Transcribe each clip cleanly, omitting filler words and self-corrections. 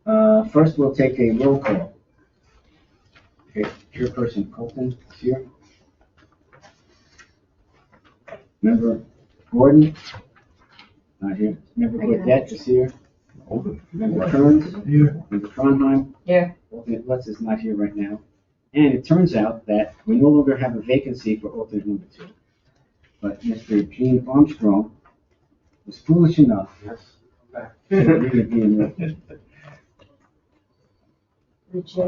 First, we'll take a roll call. Okay, Chairperson Colton is here. Member Gordon, not here. Member Gordette is here. Member Kearns, Here. Member Trondheim. Here. Alternate Lutz is not here right now. And it turns out that we no longer have a vacancy for alternate number 2. But Mr. Gene Armstrong was foolish enough to agree to be in The J.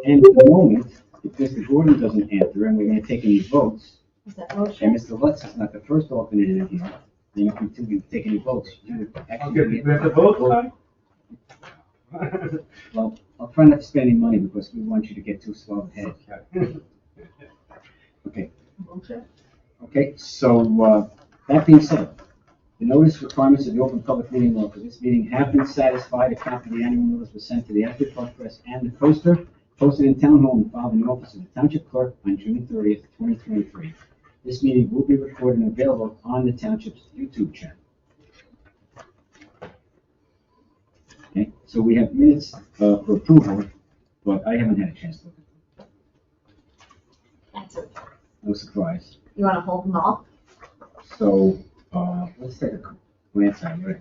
And at the moment, if Mr. Gordon doesn't answer and we're going to take any votes, Is that and motion? Mr. Lutz is not the first alternate in here, then you can take any votes. You would I'll actually get the vote time. Well, I'll try not to spend any money because we want you to get too slow ahead. Okay. Okay, so, that being said, the notice requirements of the open public meeting law for this meeting have been satisfied. A copy of the annual notice was sent to the Active Park Press and the poster posted in Town Hall and filed in the office of the Township Clerk on June 30th, 2023. This meeting will be recorded and available on the Township's YouTube channel. Okay, so we have minutes for approval, but I haven't had a chance to look at them. That's it. No surprise. You wanna hold them off? So, let's take a glance at it.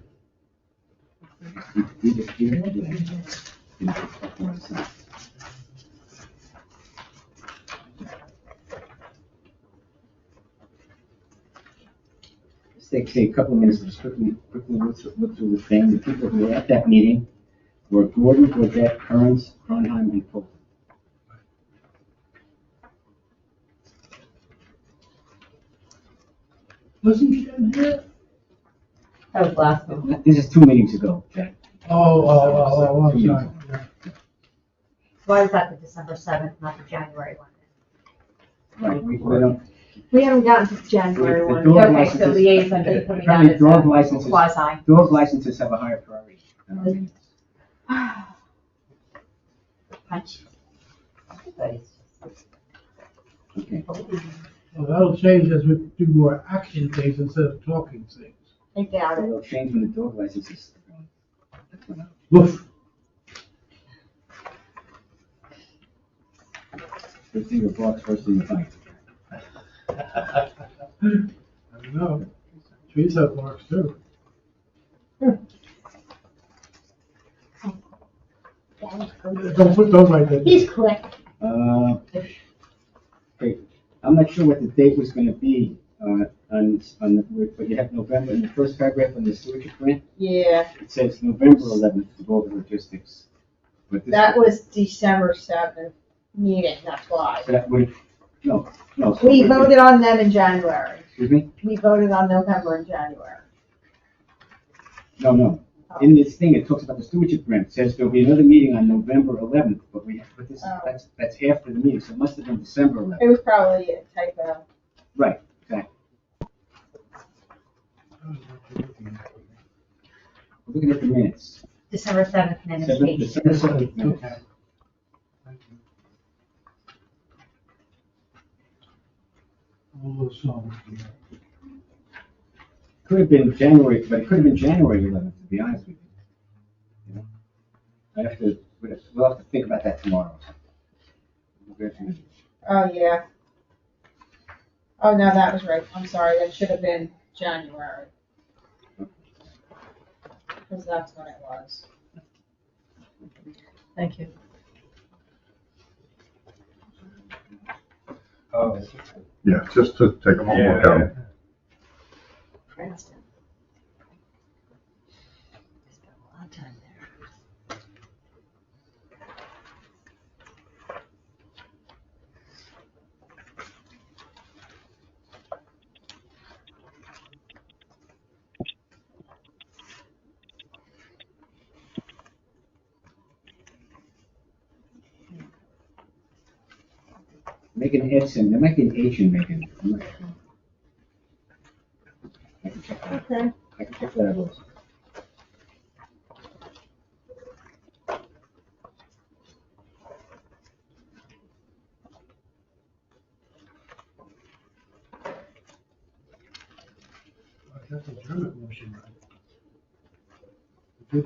Let's take, say, a couple of minutes to just quickly look through the thing. The people who were at that meeting were Gordon, Gordette, Kearns, Cronheim, and Colton. Wasn't Jen here? That was last one. This is 2 meetings ago, Jack. Oh, I'm sorry. Why is that the December 7th, not the January one? Right, we don't. We haven't gotten to January The one. dog Okay, so licenses- liaison, they put me down apparently as dog licenses- quasi. Dog licenses have a higher priority than our minutes. Punch. Okay, Well, that'll change as we do more action things instead of talking things. I doubt so it. they'll change when the dog licenses. Woof. Good thing your barks first in the fight. I don't know. Trees have marks too. Don't put those like that. He's quick. Okay, I'm not sure what the date was gonna be, but you have November, in the first paragraph on the stewardship grant, Yeah, it says November 11th to go over logistics. But this- that was December 7th meeting, that's why. So that would, no. We voted on them in January. Excuse me? We voted on November and January. No. In this thing, it talks about the stewardship grant. It says there'll be another meeting on November 11th, but this, Oh. that's after the meeting, so it must have been December 11th. It was probably a typo. Right, exactly. We're looking at the minutes. December 7th minutes, December page 7th minutes. Okay. All those songs. Could have been January, but it could have been January 11th, to be honest with you. You know? We'll have to think about that tomorrow. Oh, yeah. Oh, no, that was right. I'm sorry, that should have been January. Because that's when it was. Thank you. Oh. Yeah, just to take them all look at 'em. Cranston. Spent a lot of time there. Megan Edson, there might be an H in Megan. I'm not sure. I can check that. Okay. I can check that out also. That's a German motion, right? These-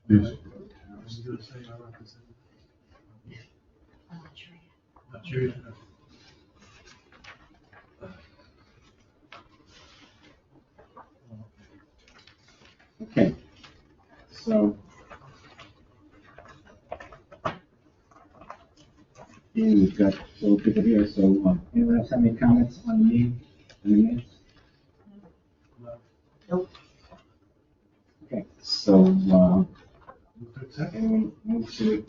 I'm not sure yet. Not sure. Okay, so. And we've got several people here, so, anyone else have any comments on the meeting, on the minutes? Nope. Okay, so, anyone move to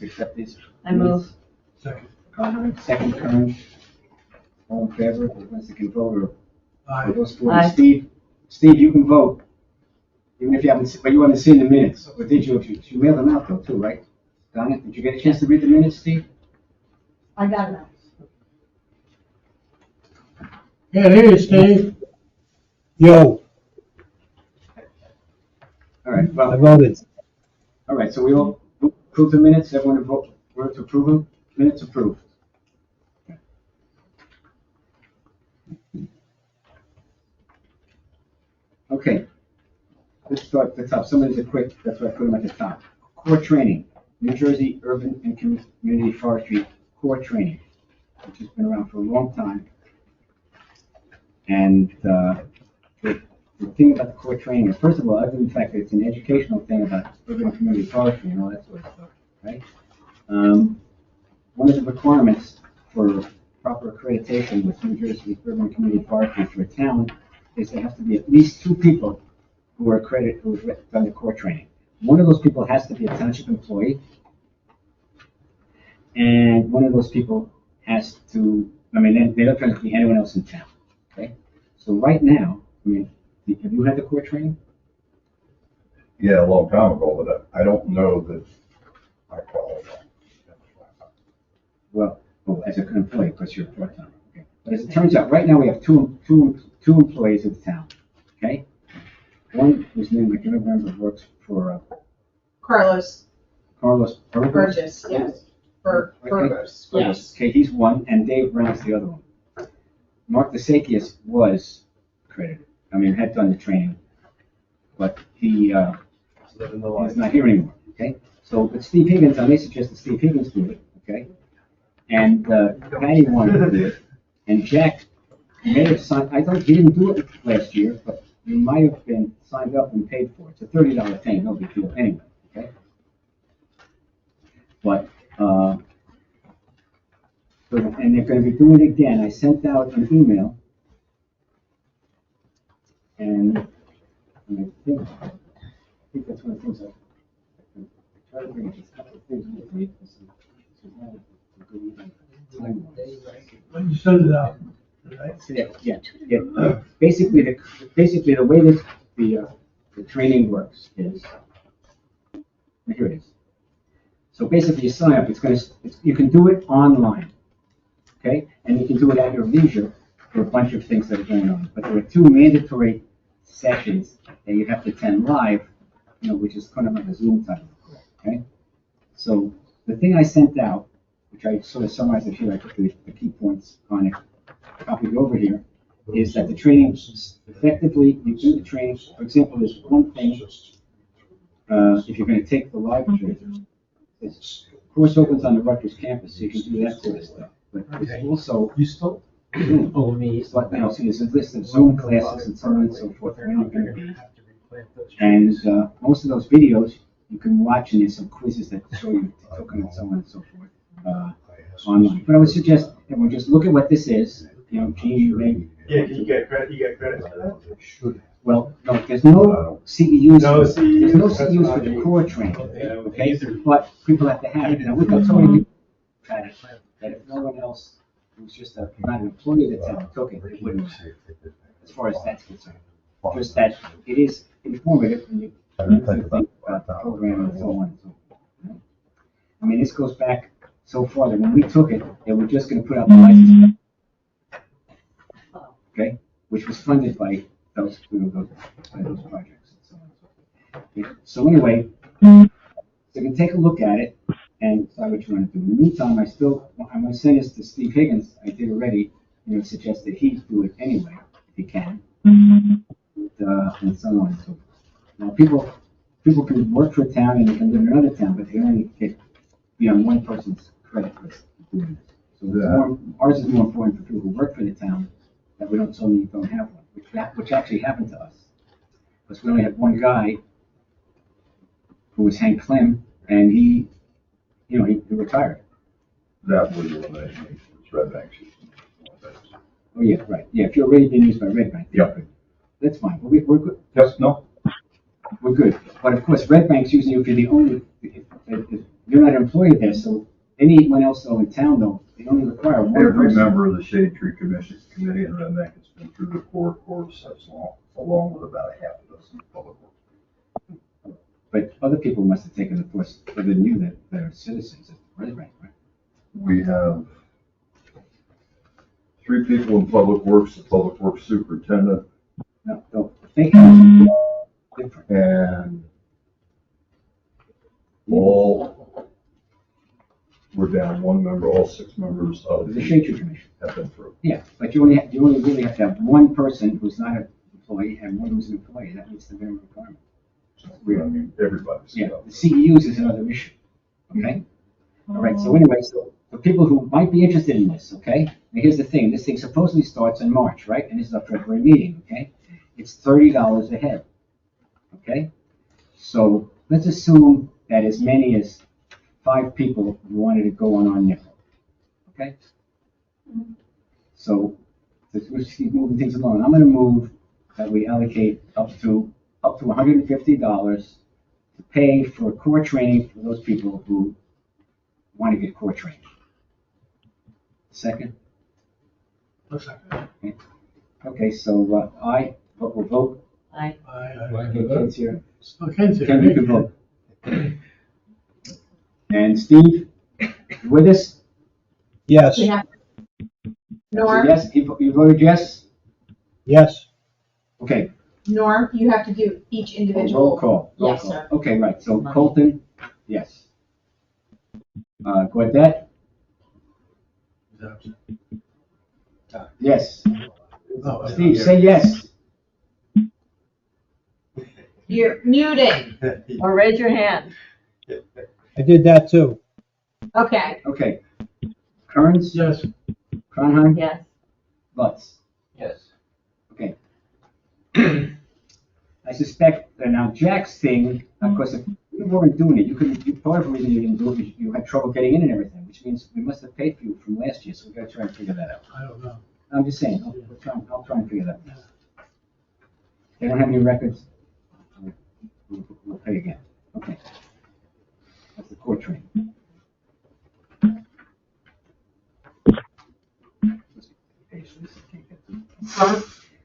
accept these? I move. Second. Second, Kern. All in favor, once you can vote, or Aye. those for Aye. Steve? Steve, you can vote, even if you haven't, but you haven't seen the minutes, or did you? You mailed them out though, too, right? Donna, did you get a chance to read the minutes, Steve? I got it now. Yeah, here you Steve. Yo, All right, I well, voted. all right, so we all approve the minutes, everyone vote to approve them, minutes approved. Okay, let's start at the top, some of these are quick, that's why I put them at the top. Core training, New Jersey Urban and Community Forestry Core Training, which has been around for a long time. And the thing about the core training is, first of all, other than the fact that it's an educational thing about urban and community forestry and all that sort of stuff, right? One of the requirements for proper accreditation with New Jersey Urban and Community Forestry for a town is there has to be at least 2 people who are accredited, who have done the core training. One of those people has to be a township employee, and one of those people has to, I mean, they don't have to be anyone else in town, okay? So right now, I mean, have you had the core training? Yeah, a long time ago, but I don't know that I qualify. Well, as an employee, because you're part-time, okay? But as it turns out, right now, we have two employees of the town, okay? One whose name I can remember works for Carlos Carlos Burgos. Burgess, yes, Burgos, Okay. yes. Okay, he's one, and Dave Brown's the other one. Mark DeSakias was accredited, I mean, had done the training, but he's not here anymore, okay? So, but Steve Higgins, I may suggest that Steve Higgins do it, okay? And Patty wanted to do it, and Jack may have signed, he didn't do it last year, but he might have been signed up and paid for it. It's a $30 thing, no big deal anyway, okay? But, and they're gonna be doing it again. I sent out an email. And I think that's one of the things I try to bring, just a couple of things with me. When you send it out, right? Yeah. Basically, the way this, the training works is, here it is. So basically, you sign up, you can do it online, okay? And you can do it at your leisure for a bunch of things that are going on. But there are 2 mandatory sessions that you have to attend live, which is kind of like a Zoom type, okay? So the thing I sent out, which I sort of summarized it here, I put the key points on it, copied over here, is that the training, effectively, you do the training, for example, there's one thing, if you're gonna take the live training, this course opens on the Rutgers campus, so you can do that sort of stuff. But it's also You still? Zoom. Oh, me. It's like, so there's a list of Zoom classes and so on and so forth. Where you're gonna be. And most of those videos you can watch, and there's some quizzes that show you the token and so on and so forth online. But I would suggest everyone just look at what this is. Gene, you may. Yeah, you get credit for that? Well, no, there's no CEUs. No CEUs, There's no that's CEUs what for I the mean. core training. Okay. Okay, but people have to have it. Now, we've got so many people had it, that if no one else who's just not an employee of the town took it, it wouldn't matter, as far as that's concerned. Just that it is informative when you think about the program and so on and so forth. I mean, this goes back so far that when we took it, they were just gonna put out the license. Okay, which was funded by those projects. So anyway, so you can take a look at it and decide what you want to do. In the meantime, I'm gonna send this to Steve Higgins. I did already, suggest that he do it anyway, if he can. And so on and so forth. Now, people can work for a town and they can live in another town, but they only get, one person's credit for doing this. So ours is more important for people who work for the town, that we don't have one, which actually happened to us. Because we only had one guy who was Hank Clem, and he retired. That was when they changed Red Bank system. Oh, yeah, right. Yeah, if you're already being used by Red Bank. Yeah. That's fine. We're good. Yes, no? We're good. But of course, Red Bank's usually if you're the only, if you're not an employee there, so anyone else though in town though, they only require one Every person. member of the Shade Tree Commission Committee in Red Bank has been through the course that's along with about a half a dozen public works. But other people must have taken the course other than you that are citizens of Red Bank, right? We have 3 people in public works, the public works superintendent, No, they can different. and we're down 1 member, all 6 members of The Shade Tree Commission. have been through. Yeah, but you only really have to have one person who's not an employee and one who's an employee. That meets the minimum requirement. I mean, everybody's. Yeah, the CEUs is another issue. Okay? All right, so anyway, so for people who might be interested in this, okay? Now here's the thing, this thing supposedly starts in March, right? And this is our February meeting, okay? It's $30 a head, okay? So let's assume that as many as 5 people wanted to go on our nickel, okay? So let's keep moving things along. I'm gonna move that we allocate up to $150 to pay for core training for those people who want to get core training. Second? Okay, so I will vote. I, Ken's here. Okay, so. Ken, you can vote. And Steve, you with us? Yes, We have Norm, Yes, you voted yes? yes, Okay, Norm, you have to do each individual. roll call. Yes, sir. Okay, right, so Colton, yes. Gaudet, yes. Oh, Steve, say yes. You're muted. or raise your hand. I did that too. Okay. Okay. Kearns, Yes, Kronheim, Yes. Lutz. Yes. Okay. I suspect that now Jack's thing, of course, if you weren't doing it, part of the reason you didn't do it is you had trouble getting in and everything, which means we must have paid for you from last year, so we gotta try and figure that out. I don't know. I'm just saying, I'll try and figure that out. They don't have any records? We'll pay again. Okay. That's the court training.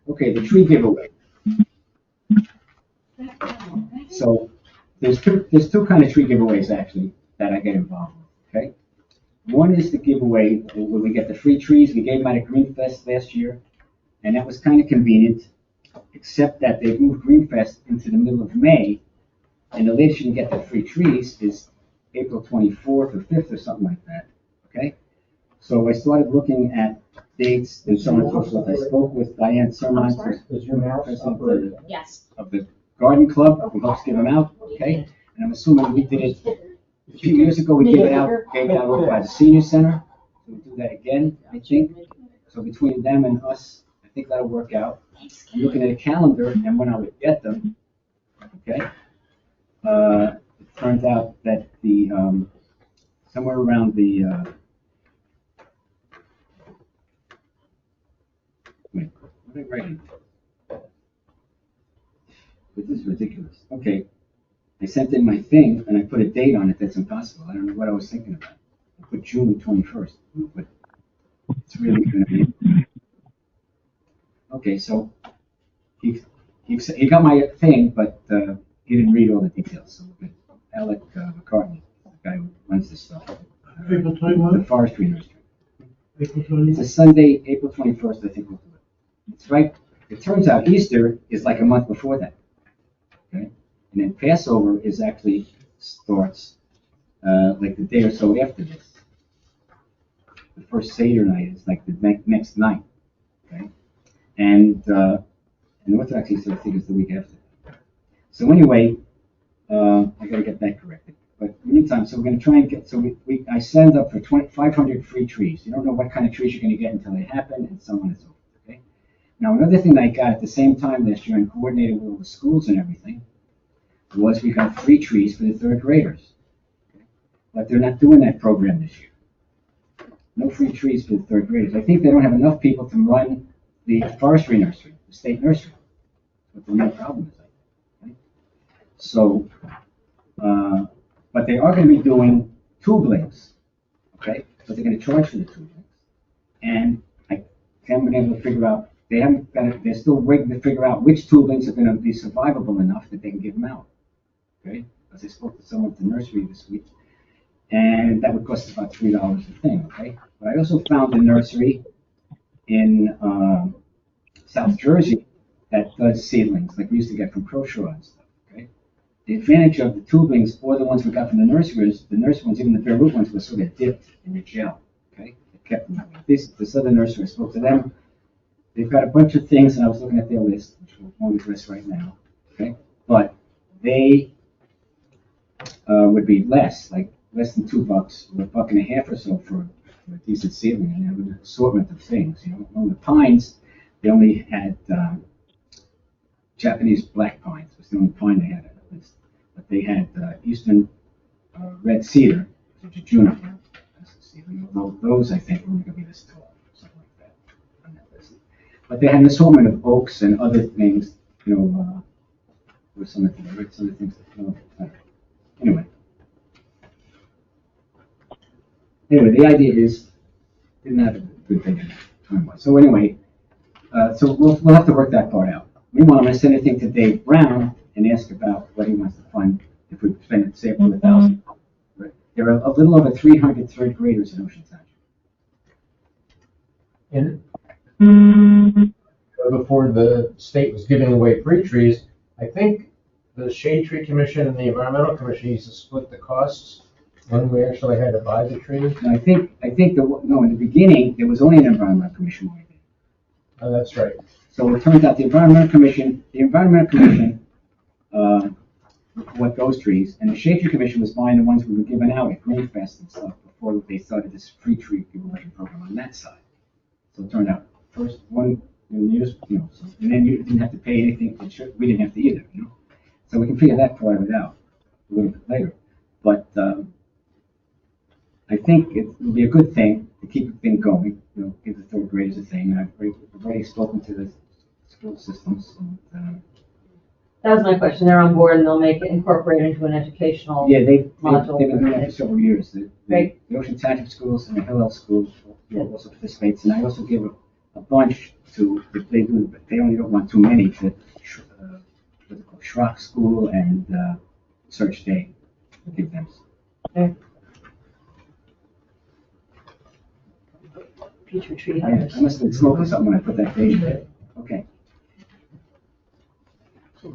Okay, the tree giveaway. So there's two kind of tree giveaways actually that I get involved with, okay? One is the giveaway where we get the free trees. We gave them out at Greenfest last year, and that was kind of convenient, except that they moved Greenfest into the middle of May, and the latest you can get the free trees is April 24th or 5th or something like that, okay? So I started looking at dates and so on and so forth. I spoke with Diane Sermon, Is your mouse president Yes. of the garden club, who helps give them out, okay? And I'm assuming we did it a few years ago, we gave it out over by the senior center. We'll do that again, I think. So between them and us, I think that'll work out. I'm looking at a calendar and when I would get them, okay? It turned out that the, somewhere around the, wait, what did I write? This is ridiculous. Okay. I sent in my thing and I put a date on it that's impossible. I don't know what I was thinking about. I put June 21st, but it's really going to be. Okay, so he got my thing, but he didn't read all the details. So Alec McCartney, the guy who runs this stuff. April the 21? forestry nursery. April It's 21? a Sunday, April 21st, I think we'll do it. It's right, it turns out Easter is like a month before that. Okay? And then Passover is actually starts, like the day or so after this. The first Seder night is like the next night. Okay? And Orthodox Easter, I think, is the week after. So anyway, I gotta get that corrected. But in the meantime, so we're gonna try and get, I signed up for 500 free trees. You don't know what kind of trees you're gonna get until they happen, and so on and so forth, okay? Now, another thing that I got at the same time last year and coordinated with all the schools and everything was we got free trees for the third graders. Okay? But they're not doing that program this year. No free trees for the third graders. I think they don't have enough people to run the forestry nursery, the state nursery. But the main problem is, I think. So, but they are going to be doing tubelings, okay? So they're going to charge for the tubelings. And I haven't been able to figure out, they're still waiting to figure out which tubelings are going to be survivable enough that they can give them out, okay? Because I spoke to someone at the nursery this week, and that would cost about $3 a thing, okay? But I also found a nursery in South Jersey that does seedlings, like we used to get from Croshaw and stuff, okay? The advantage of the tubelings, or the ones we got from the nursery ones, even the bare root ones, were sort of dipped in the gel, okay? It kept them that way. This other nursery, I spoke to them, they've got a bunch of things, and I was looking at their list, which we won't address right now, okay? But they would be less than $2, or $1.50 or so for a decent seedling, and they have an assortment of things, you know? On the pines, they only had Japanese black pines, was the only pine they had on the list. But they had eastern red cedar, which is juniper. That's the seedling. Although those, I think, are only going to be this tall, or something like that, on that list. But they had an assortment of oaks and other things, you know, or some of the things that, you know, anyway. Anyway, the idea is, didn't have a good thing time-wise. So anyway, so we'll have to work that part out. Meanwhile, I'm going to send a thing to Dave Brown and ask about what he wants to fund if we spend it, say, up to $1,000. Right. There are a little over 300 third graders in Ocean Township. And before the state was giving away free trees, I think the Shade Tree Commission and the Environmental Commission used to split the costs when we actually had to buy the trees. And I think in the beginning, there was only an Environmental Commission. Oh, that's right. So it turns out the Environmental Commission bought those trees, and the Shade Tree Commission was buying the ones we were giving out at Greenfest and stuff before they started this free tree giveaway program on that side. So it turned out first one, and then you didn't have to pay anything. We didn't have to either, you know. So we can figure that part of it out a little bit later. But I think it will be a good thing to keep the thing going. You know, give the third graders a thing. And I've already spoken to the school systems. And, That was my question. They're on board and they'll make it incorporate into an educational yeah, they've module. been doing that for several years. The Great. Ocean Township schools and the Hillel schools also participate. And I also give a bunch to, if they do, but they only don't want too many, to what's it called, Schrock School and Search Day. Give them. Okay. Future tree I huggers. must have been smoking something when I put that date in there. Okay.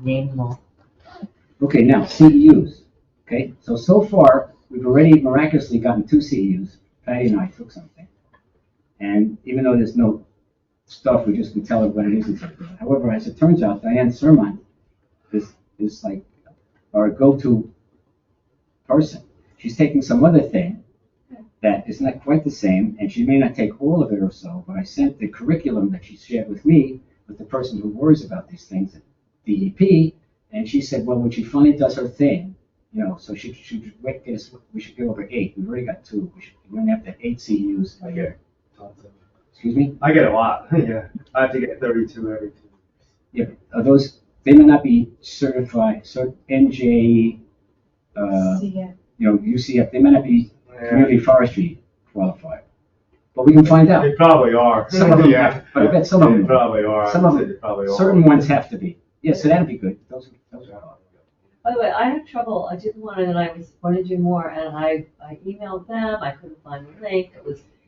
Name them all. Okay, now CEUs. Okay, so far we've already miraculously gotten 2 CEUs. Patty and I took something, and even though there's no stuff, we just can tell it what it is exactly. However, as it turns out, Diane Sermon is like our go-to person. She's taking some other thing that is not quite the same, and she may not take all of it or so. But I sent the curriculum that she shared with me with the person who worries about these things. DEP, and she said, well, when she finally does her thing, you know, so she should get us, we should go over 8. We've already got 2. We're going to have to have 8 CEUs. I get tons of. Excuse me? I get a lot. Yeah, I have to get 32 every 2 weeks. Yeah, are those, they may not be certified, NJ, UCF, they may not be community forestry qualified. But we can find out. They probably are. Some of them, Yeah. but I bet some of them. They probably are. Some of They them, probably are. certain ones have to be. Yeah, so that'd be good. Those are By the way, I had trouble, I did one and I was going to do more and I emailed them, I couldn't find the link,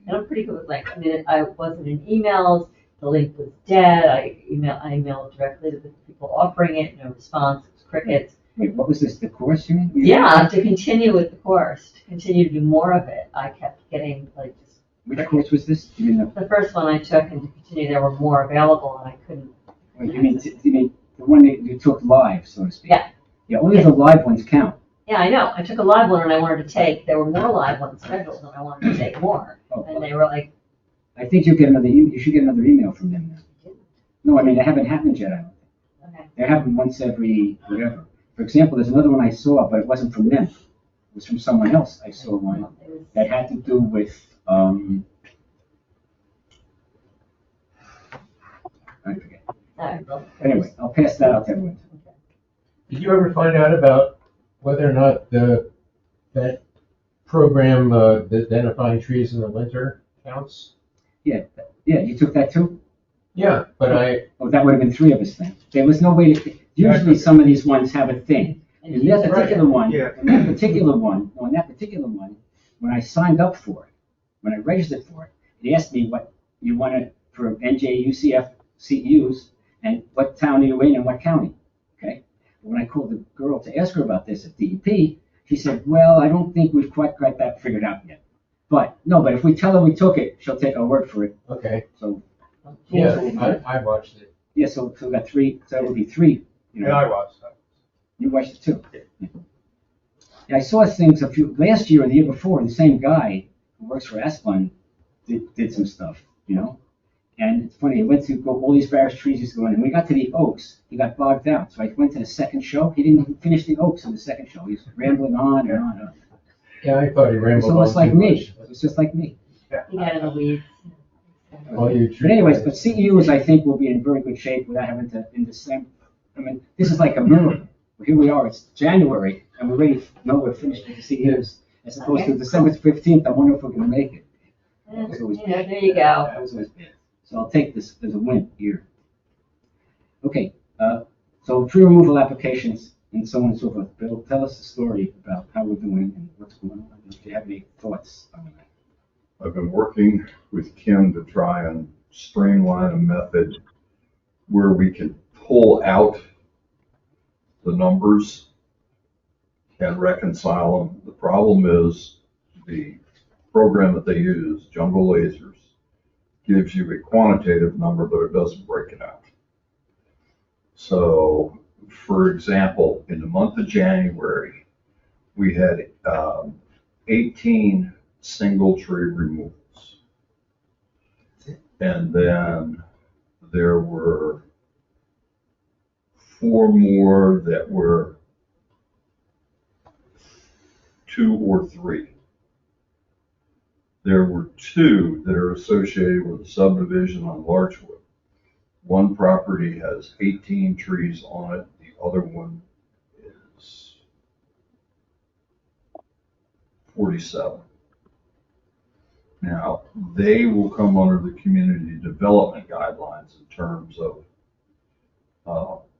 and I'm pretty good with links. I mean, I wasn't in emails, the link was dead, I emailed directly to the people offering it, no response, it was crickets. Wait, what was this, the course you mean? Yeah, to continue with the course, to continue to do more of it, I kept getting like just. Which course was this? You mean The first one I took and to continue, there were more available and I couldn't. you mean the one that you took live, so to speak? Yeah. Yeah, only the live ones count. Yeah, I know. I took a live one and I wanted to take, there were more live ones scheduled and I wanted to take more. Oh, And they were like, I think you should get another email from them now. No, I mean, they haven't happened yet, I don't think. okay. They happen once every, whatever. For example, there's another one I saw, but it wasn't from them. It was from someone else. I saw one It was- that had to do with, I forget. Anyway, I'll pass that out to everyone. Did you ever find out about whether or not that program, the identifying trees in the winter counts? Yeah, you took that too? Yeah, but Oh, that would have been three of us then. There was no way to, usually some of these ones have a thing. In that particular one, Yeah. in that particular one, when I signed up for it, when I registered for it, it asked me what you wanted for NJUCF CEUs and what town are you in and what county, okay? When I called the girl to ask her about this at DEP, she said, well, I don't think we've quite got that figured out yet. But if we tell her we took it, she'll take our word for it. okay, So, yeah, I watched it. yeah, so we got three, so that would be three, you know. Yeah, I watched that. You watched it too? Yeah, I saw things last year or the year before, the same guy who works for Asplund did some stuff, you know? And it's funny, he went to go all these various trees he's going, and when we got to the oaks, he got bogged down. So I went to the second show, he didn't even finish the oaks in the second show. He was rambling on and on and on. Yeah, I thought he It's rambled on almost like too me. much. It was just like me. You got in the weeds. All you But anyways, but CEUs, I think, will be in very good shape without having to, in December. I mean, this is like a miracle. Here we are, it's January, and we already know we're finished with the CEUs. As opposed to December 15th, I wonder if we're gonna make it. Yeah, there you go. That was always bad. So I'll take this as a win here. Okay, so tree removal applications and so on and so forth. Bill, tell us the story about how we're doing and what's going on. If you have any thoughts on that. I've been working with Kim to try and streamline a method where we can pull out the numbers and reconcile them. The problem is the program that they use, Jungle Lasers, gives you a quantitative number, but it doesn't break it out. So, for example, in the month of January, we had 18 single tree removals. And then there were 4 more that were 2 or 3. There were 2 that are associated with a subdivision on Larchwood. One property has 18 trees on it, the other one is 47. Now, they will come under the community development guidelines in terms of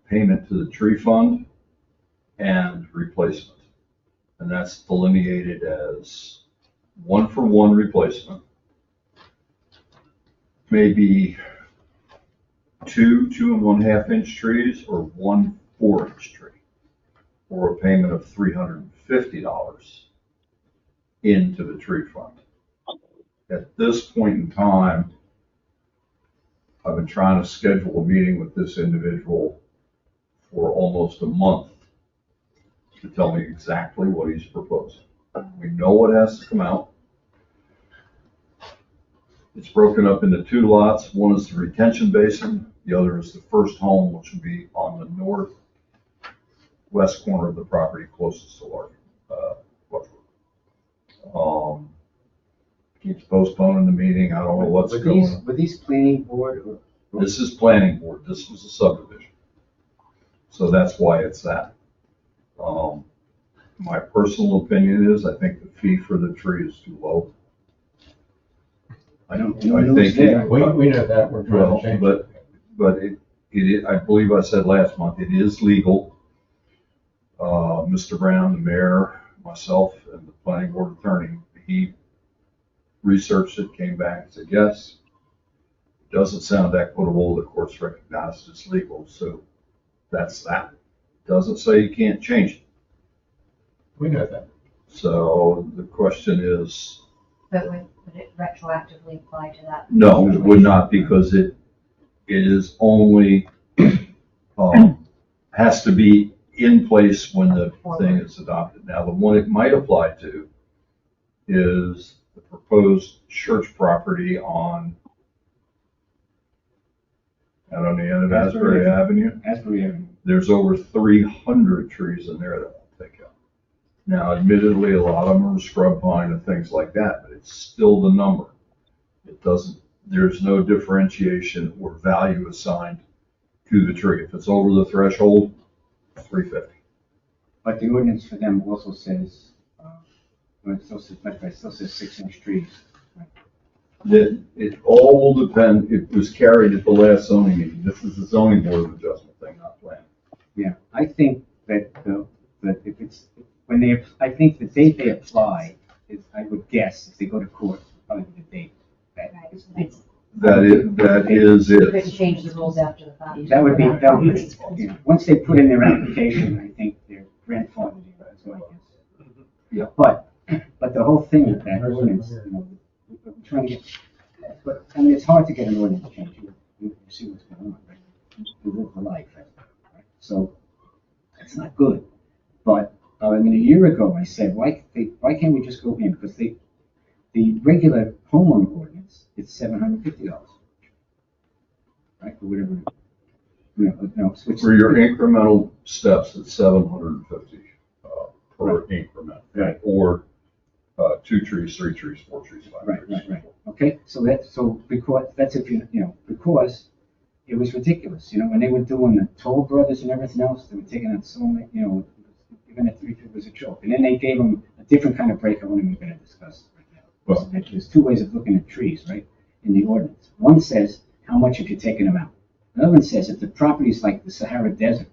payment to the tree fund and replacement. And that's delineated as 1-for-1 replacement, maybe 2 2.5 inch trees, or 1 4-inch tree, or a payment of $350 into the tree fund. At this point in time, I've been trying to schedule a meeting with this individual for almost a month to tell me exactly what he's proposing. We know what has to come out. It's broken up into 2 lots. One is the retention basin. The other is the first home, which will be on the northwest corner of the property closest to Larchwood. Keeps postponing the meeting. I don't know what's going on. Were these planning board or? This is planning board. This was a subdivision. So that's why it's that. My personal opinion is I think the fee for the tree is too low. I think We know that, we're trying to change it. but I believe I said last month, it is legal. Mr. Brown, the mayor, myself, and the planning board attorney, he researched it, came back and said, yes, doesn't sound equitable, the courts recognized it's legal, so that's that. Doesn't say you can't change it. We know that. So the question is, But would it retroactively apply to that? no, it would not, because it is only, has to be in place when the thing is adopted. Now, the one it might apply to is the proposed church property on, out on the end of Asbury Avenue. Asbury Avenue. There's over 300 trees in there that won't take out. Now, admittedly, a lot of them are scrub pine and things like that, but it's still the number. It doesn't, there's no differentiation or value assigned to the tree. If it's over the threshold, $350. But the ordinance for them also says, it still says 6-inch trees. It all will depend, it was carried at the last zoning meeting. This is the zoning board of adjustment thing, not planning. Yeah, I think that, that if it's, when they, I think the date they apply is, I would guess, if they go to court, probably the date. It's- That is You couldn't it. change the rules after the fact. That would be, you know, once they put in their application, I think they're grandfathered, that's what I guess. Yeah. But the whole thing with that ordinance, you know, we're trying to get, but, I mean, it's hard to get an ordinance change. You see what's going on, right? You live the life, right? So, that's not good. But, I mean, a year ago, I said, why can't we just go in? Because the regular homeowner ordinance, it's $750. Right, for whatever, switch. For your incremental steps, it's $750 per increment. Right. Or 2 trees, 3 trees, 4 trees, 5 trees. Right. Okay, so because, that's if because it was ridiculous, when they were doing the Toll Brothers and everything else, they were taking out so many, even at 3 feet was a joke. And then they gave them a different kind of break I wasn't even gonna discuss right now. Well- There's 2 ways of looking at trees, right, in the ordinance. One says how much if you're taking them out. Another one says if the property is like the Sahara Desert,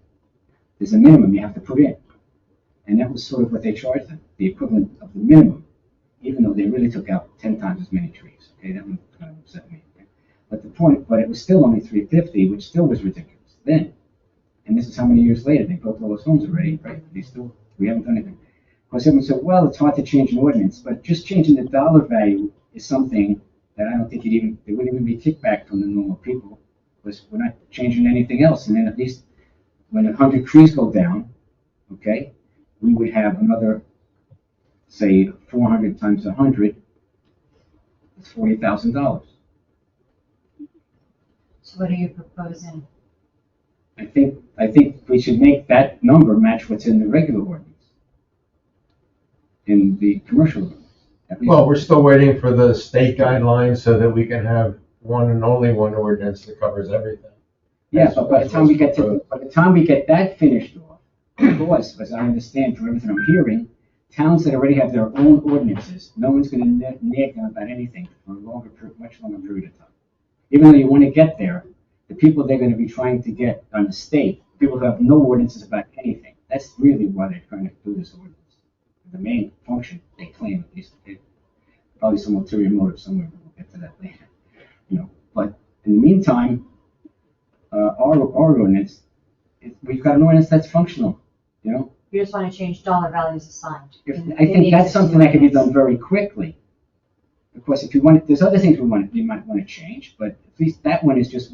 there's a minimum you have to put in. And that was sort of what they charged them, the equivalent of the minimum, even though they really took out 10 times as many trees. Okay, that one kind of upset me. Okay? But it was still only $350, which still was ridiculous then. And this is how many years later they built all those homes already, right? We haven't done anything. Because everyone said, well, it's hard to change an ordinance, but just changing the dollar value is something that I don't think there wouldn't even be kickback from the normal people, because we're not changing anything else. And then at least when 100 trees go down, okay, we would have another, say, 400 times 100, it's $40,000. So what are you proposing? I think we should make that number match what's in the regular ordinance, in the commercial ordinance. At least. Well, we're still waiting for the state guidelines so that we can have one and only one ordinance that covers everything. Yeah, but by the time we get that finished off, of course, as I understand from everything I'm hearing, towns that already have their own ordinances, no one's going to nag them about anything for a much longer period of time. Even though you want to get there, the people they're going to be trying to get on the state, people who have no ordinances about anything, that's really why they're trying to do this ordinance. The main function, they claim, at least, probably some ulterior motive somewhere, but we'll get to that later. But in the meantime, our ordinance, we've got an ordinance that's functional, You just want to change dollar values assigned. I think that's something that can be done very quickly. Of course, if you want, there's other things you might want to change, but at least that one is just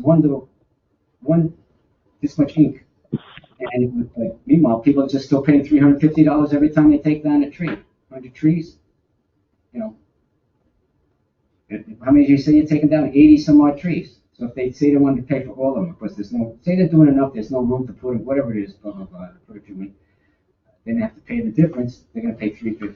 this much ink. And meanwhile, people are just still paying $350 every time they take down a tree. 100 trees, how many do you say you're taking down? 80 some odd trees. So if they say they want to pay for all of them, of course, say they're doing enough, there's no room to put it, whatever it is, blah, blah, blah, put it to me. Then they have to pay the difference, they're going to pay $350.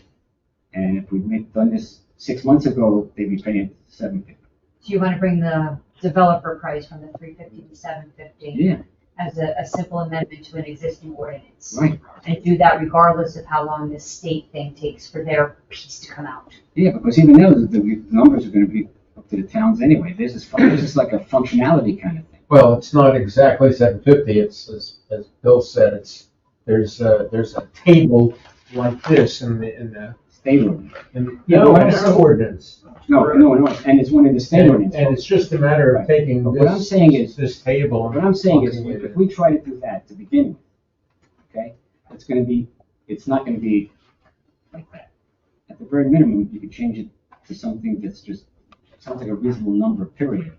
And if we'd done this 6 months ago, they'd be paying $750. So you want to bring the developer price from the $350 to $750 Yeah, as a simple amendment to an existing ordinance. right. And do that regardless of how long this state thing takes for their piece to come out. Yeah, because even though the numbers are going to be up to the towns anyway, this is like a functionality kind of thing. Well, it's not exactly 750. It's, as Bill said, it's there's a table like this in the, State ordinance. no, it's our ordinance. No, and it's one of the state And ordinances. it's just a matter of taking But what I'm saying is- this table. and What I'm saying is, plugging it if in. we try to do that to begin with, okay, it's not gonna be like that. At the very minimum, you could change it to something that's just, sounds like a reasonable number, period.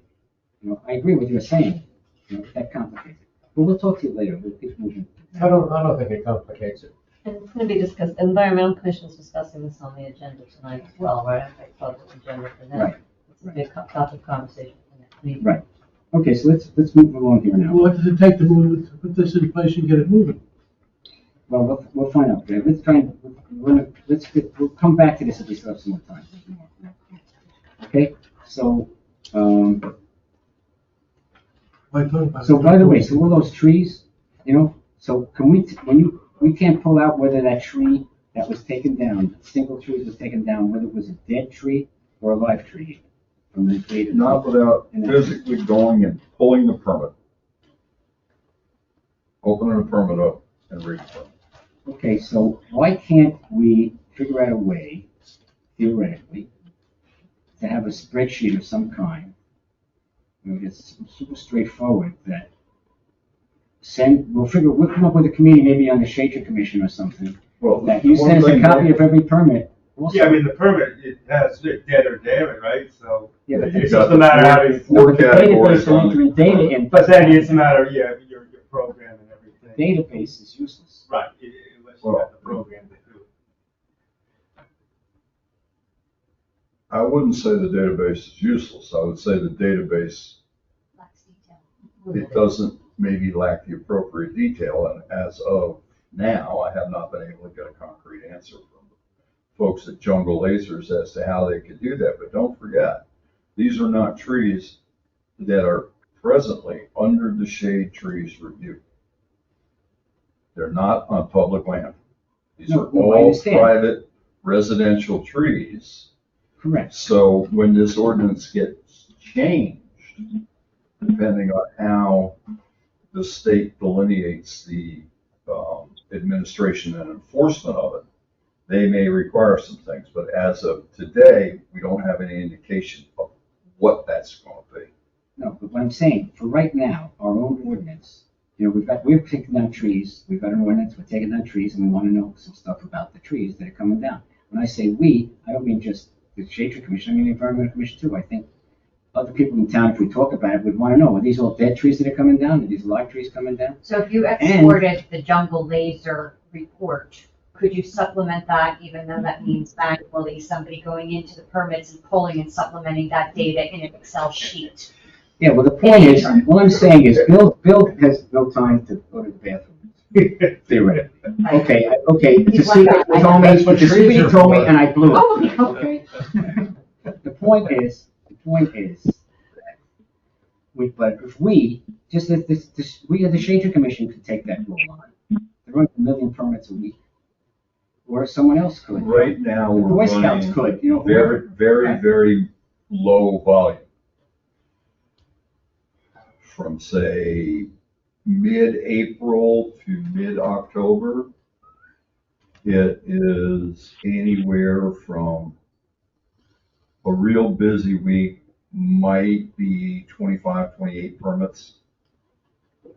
You know, I agree with what you're saying, you know, that complicates it. But we'll talk to you later, we'll keep moving. I don't think it complicates it. And it's gonna be discussed, Environmental Commission is discussing this on the agenda tonight as well, right? I thought the agenda for them. Right. It's a big topic of conversation for next meeting. Right. Okay, so let's move along here now. What does it take to move, to put this in place and get it moving? Well, we'll find out, okay? Let's try and, we'll come back to this if we still have some more time. Okay, so, Why talk about it? so by the way, so all those trees, you know, so can we, we can't pull out whether that tree that was taken down, single tree was taken down, whether it was a dead tree or a live tree from the date of. Not without physically going and pulling the permit. Opening the permit up and reading it. Okay, so why can't we figure out a way, theoretically, to have a spreadsheet of some kind? You know, it's super straightforward that we'll come up with a committee maybe on the Shade Tree Commission or something, Well, that you one send us a thing copy that- of every permit. Also- Yeah, I mean, the permit, it has dead or damage, right? So Yeah, but it's got just a the matter of having, No, but the categories database are on entering data in. but then it's a matter of, yeah, your program and everything. Database is useless. Right, unless you got the program to do it. I wouldn't say the database is useless. I would say the database, Lacks detail. it doesn't maybe lack the appropriate detail. And as of now, I have not been able to get a concrete answer from folks at Jungle Lasers as to how they could do that. But don't forget, these are not trees that are presently under the shade trees review. They're not on public land. These No, are no, I all understand. private residential trees. Correct. So when this ordinance gets changed, depending on how the state delineates the administration and enforcement of it, they may require some things. But as of today, we don't have any indication of what that's going to be. No, but what I'm saying, for right now, our own ordinance, you know, we've taken down trees, we've got an ordinance, we're taking down trees, and we want to know some stuff about the trees that are coming down. When I say we, I don't mean just the Shade Tree Commission, I mean the Environmental Commission too. I think other people in town, if we talk about it, would want to know, are these all dead trees that are coming down? Are these live trees coming down? So if you exported the jungle laser report, could you supplement that, even though that means manually somebody going into the permits and pulling and supplementing that data in an Excel sheet? Yeah, well, the point is, what I'm saying is, Bill has no time to go to the bathroom, theoretically. Okay, the He's secret like that. told me, That's what the trees secret are told me, for. and I blew it. Oh, Okay? The point is, but if we, just as we as the Shade Tree Commission could take that role on. They're running 1 million permits a week. Or someone else could. Right now, The we're Boy Scouts running could, you know. very, very, very low volume. From, say, mid-April to mid-October, it is anywhere from a real busy week might be 25, 28 permits,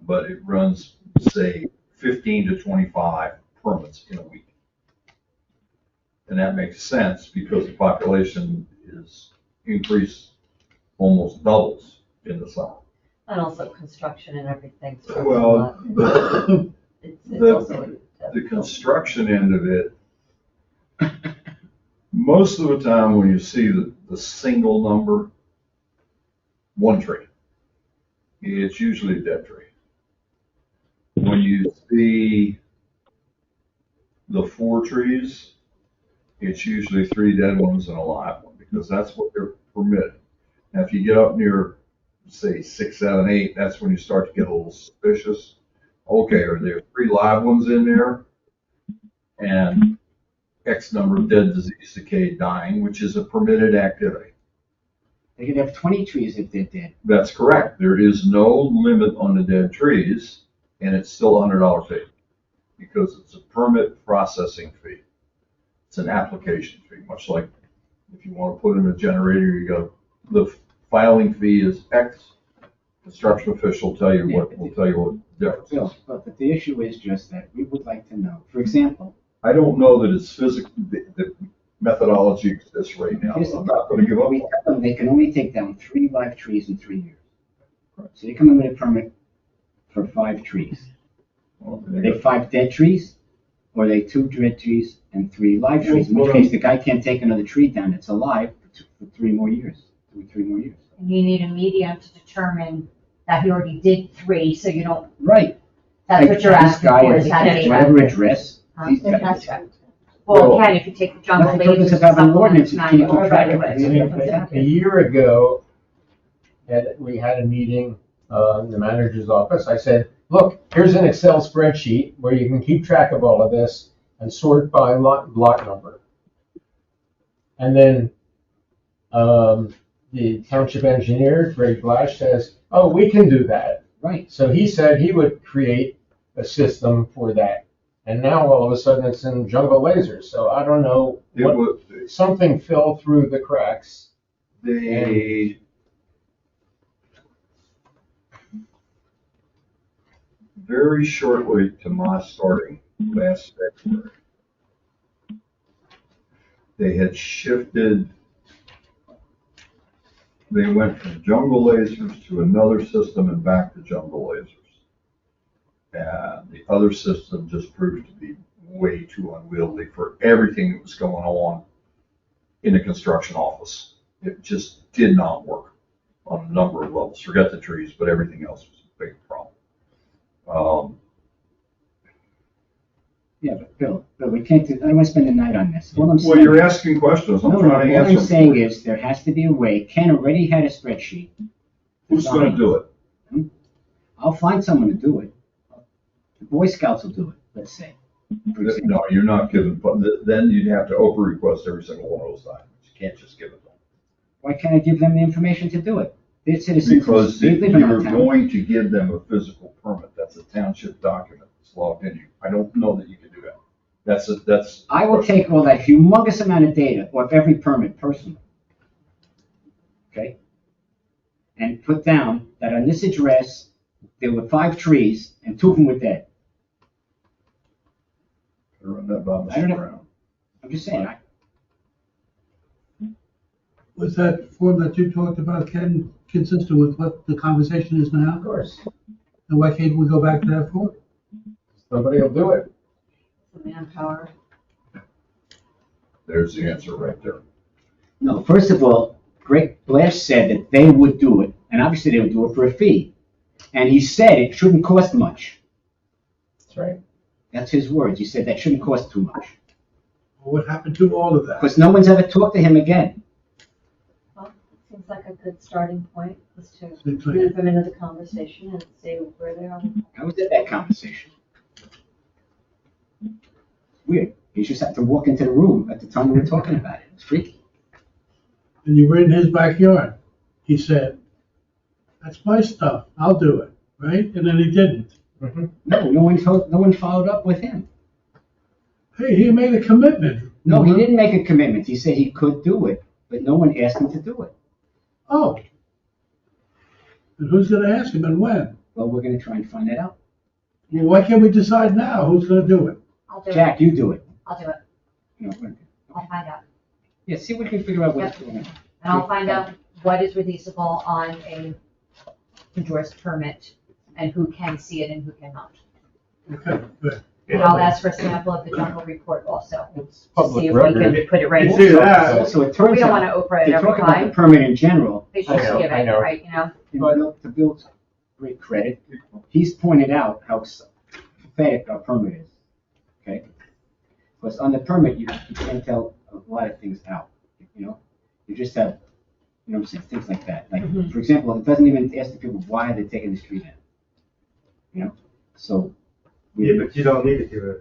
but it runs, say, 15 to 25 permits in a week. And that makes sense because the population is increased, almost doubles in the summer. And also construction and everything. So Well, it's the- also the construction end of it, most of the time when you see the single number, one tree, it's usually a dead tree. When you see the 4 trees, it's usually 3 dead ones and a live one, because that's what they're permitted. Now, if you get up near, say, 6, 7, 8, that's when you start to get a little suspicious. Okay, are there 3 live ones in there? And X number of dead, disease, decay, dying, which is a permitted activity. They could have 20 trees if they're dead. That's correct. There is no limit on the dead trees, and it's still $100 fee. because it's a permit processing fee. It's an application fee, much like if you want to put in a generator, you go, the filing fee is X. Construction official will tell you what the difference Bill, is. but the issue is just that we would like to know, for example, I don't know that it's physical, the methodology exists right now. here's the I'm not gonna give up. we tell them they can only take down 3 live trees in 3 years. So they come in with a permit for 5 trees. Well, Are they 5 dead trees, or are they 2 dead trees and 3 live trees? In which case, the guy can't take another tree down that's alive for 3 more years, 3 more years. And you need a medium to determine that he already did 3, so you don't, Right. that's what you're This asking guy for, is is that data. whatever address. these It guys- has to. Well, again, if you take the jungle That's the purpose lasers, of having an ordinance, supplements, is keep manual. track of I mean, it. a year ago, we had a meeting in the manager's office. I said, look, here's an Excel spreadsheet where you can keep track of all of this and sort by block number. And then the township engineer, Greg Blash, says, oh, we can do that. Right. So he said he would create a system for that. And now all of a sudden it's in jungle lasers. So I don't know, It what, was, something fell through the cracks. they, very shortly to my starting last February, they had shifted, they went from jungle lasers to another system and back to jungle lasers. And the other system just proved to be way too unwieldy for everything that was going on in a construction office. It just did not work on a number of levels. Forget the trees, but everything else was a big problem. Yeah, but Bill, we can't do, I don't want to spend the night on this. All I'm Well, saying, you're asking questions. I'm no, trying to what answer I'm saying them. is, there has to be a way. Ken already had a spreadsheet. Who's going to do it? I'll find someone to do it. The Boy Scouts will do it, let's say. For example. No, you're not giving, but then you'd have to open request every single one of those documents. You can't just give it to them. Why can't I give them the information to do it? They're citizens. Because They live in our you're town. going to give them a physical permit. That's a township document. It's logged in. I don't know that you can do that. That's. I will take all that humongous amount of data off every permit personally. Okay? And put down that on this address, there were 5 trees and 2 of them were dead. Run that by I don't know. Mr. Brown. I'm just saying, Was that form that you talked about, Ken, consistent with what the conversation is now? Of course, And why can't we go back to that form? somebody will do it. Manpower. There's the answer right there. no, first of all, Greg Blash said that they would do it, and obviously they would do it for a fee. And he said it shouldn't cost much. That's right. That's his words. He said that shouldn't cost too much. What happened to all of that? Because no one's ever talked to him again. Well, it seems like a good starting point, was to Seems like- move them into the conversation and see where they are. I was at that conversation. Weird. He just had to walk into the room at the time we were talking about it. It was freaky. And you were in his backyard. He said, that's my stuff, I'll do it, right? And then he didn't. No one followed up with him. Hey, he made a commitment. No, he didn't make a commitment. He said he could do it, but no one asked him to do it. Oh. And who's gonna ask him and when? Well, we're gonna try and find that out. Well, why can't we decide now who's gonna do it? I'll do it, Jack, you do it. I'll do it, You know, I'll find out. yeah, see if we can figure out what's going on. And I'll find out what is releasable on a endorsed permit, and who can see it and who cannot. Okay, good. And I'll ask for a sample of the jungle report also, It's to see public if we record. can put it right. You see that? So it We turns don't out, wanna Oprah it they every talk about the time, permit in general. they should I just know, give I it, know. right, you know? And to Bill's great credit, he's pointed out how pathetic our permit is, okay? Because on the permit, you can't tell a lot of things out, you know? You just have, you know what I'm saying, things like that. Like, Mhm. for example, it doesn't even ask the people why they're taking the street down. You know, so. Yeah, but you don't need to give it,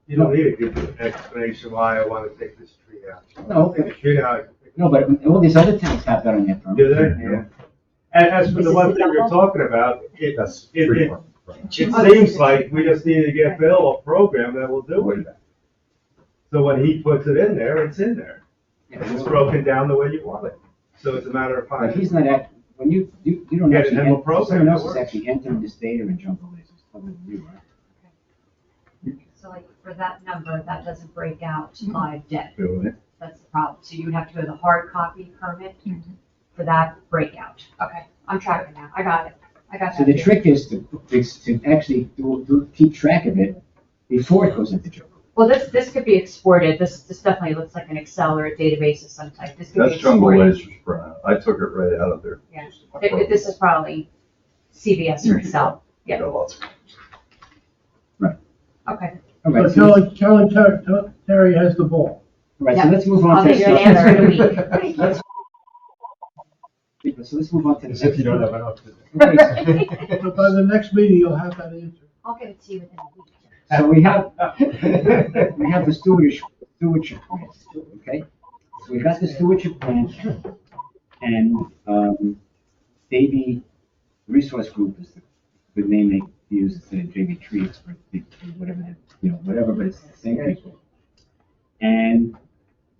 you don't need to give an explanation why I want to take this tree out. No, You know, no, but all these other towns have that on their permit. do they? you know? And as for Is the this one the thing you're double? talking about, That's it- free it- one. It seems like we just need to get Bill a program that will do it. So when he puts it in there, it's in there. It's broken down the way you want it. So it's a matter of But finding. he's not at, when you don't Get actually, him a program someone that else is works. actually entering this data in Jungle Lasers, other than you, right? So like for that number, that doesn't break out live debt. Feel it? That's the problem. So you would have to go to the hard copy permit for that breakout. Okay, I'm tracking now. I got it. I got that. So the too. trick is to actually keep track of it before it goes into Jungle. Well, this could be exported. This definitely looks like an Excel or a database of some type. This could be That's Jungle exported. Lasers printout. I took it right out of there. Yeah. This is probably CVS or Excel. Yeah. Got lots of. Okay. All right, So Terry has the ball. all right, so Yeah. let's move on I'll to. give you an answer in a week. Let's- So let's move on to the. As if you don't have enough to do. Okay, So by the next meeting, you'll have that answer. I'll get it to you within a week. so we have the stewardship plan, okay? So we got the stewardship plan, and, Davy Resource Group is the good name they use, instead of JV Tree Expert, whatever, whatever, but it's the same people. And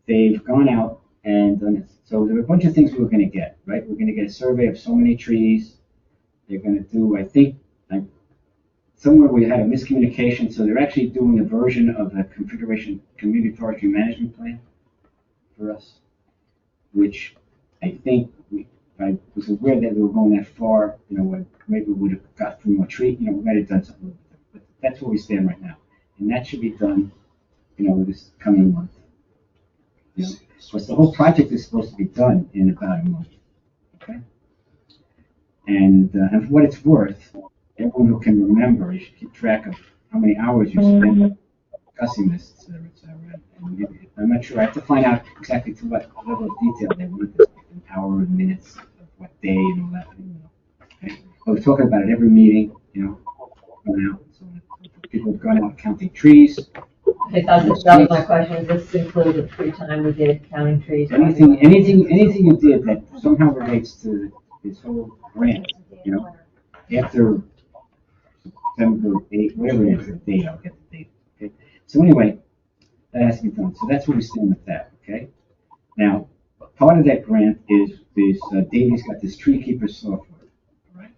they've gone out and done it. So there are a bunch of things we were gonna get, right? We're gonna get a survey of so many trees. They're gonna do, I think, like, somewhere we had a miscommunication, so they're actually doing a version of the configuration community forestry management plan for us, which I think I was aware that we were going that far, maybe we would have got through more tree, we might have done something with it, but that's where we stand right now. And that should be done, this coming month. Because the whole project is supposed to be done in about a month, okay? And for what it's worth, everyone who can remember, you should keep track of how many hours you spend discussing this, et cetera, et cetera. And I'm not sure, I have to find out exactly to what level of detail they want this, an hour and minutes, of what day and all that. Okay? I was talking about it every meeting, going out. So people have gone out counting trees. I thought that was my question, does this include the free time we did counting trees? Anything you did that somehow relates to this whole grant, after September 8th, whatever it is, the date, I'll get the date, okay? So anyway, that has to be done. So that's where we stand with that, okay? Now, part of that grant is Davy's got this tree keeper software, all right?